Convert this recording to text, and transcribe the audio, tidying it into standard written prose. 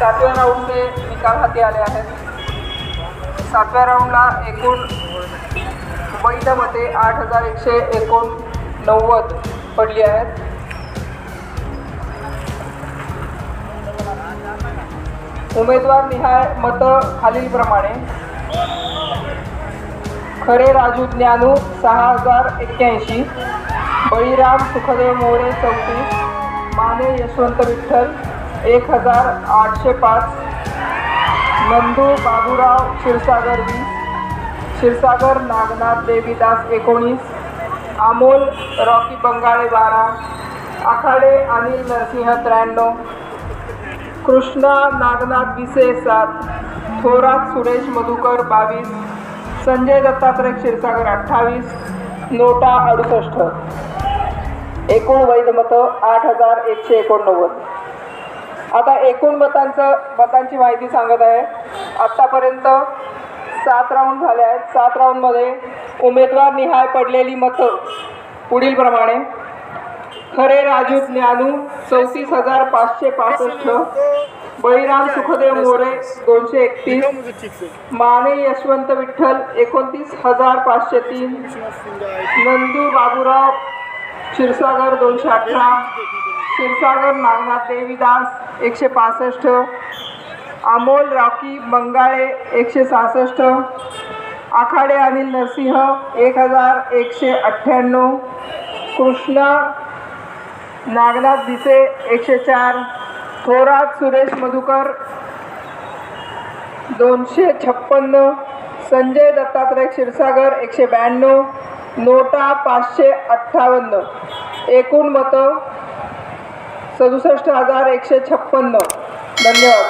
सातव्या राऊंडचे निकाल हाती आले आहेत। सातव्या राऊंडला एकूण वैध मते 8189 पडली आहेत। उमेदवार निहाय मत खालीलप्रमाणे: खरे राजू ज्ञानू 6081, बळीराम सुखदेव मोरे 34, माने यशवंत विठ्ठल 1805, नंदू बाबूराव क्षीरसागर 20, क्षीरसागर नागनाथ देवीदास 19, अमोल रॉकी बंगाळे 12, आखाडे अनिल नरसिंह 93, कृष्णा नागनाथ विसे 7, थोरात सुरेश मधुकर 22, संजय दत्तात्रय क्षीरसागर 28, नोटा 68। एकूण वैध मतं 8189। आता एकूण मतांची माहिती सांगत आहे। आत्तापर्यंत 7 राऊंड झाले आहेत। 7 राऊंडमध्ये उमेदवार निहाय पडलेली मतं पुढील प्रमाणे: खरे राजू ज्ञानू 34565, बळीराम सुखदेव मोरे 231, माने यशवंत विठ्ठल 29503, नंदू बाबूराव क्षीरसागर 218, क्षीरसागर नागनाथ देवीदास 165, अमोल रॉकी बंगाळे 166, आखाडे अनिल नरसिंह 1198, कृष्णा नागनाथ भिसे 104, थोरात सुरेश मधुकर 256, संजय दत्तात्रय क्षीरसागर 192, नोटा 558। एकूण मतं 67156। धन्यवाद।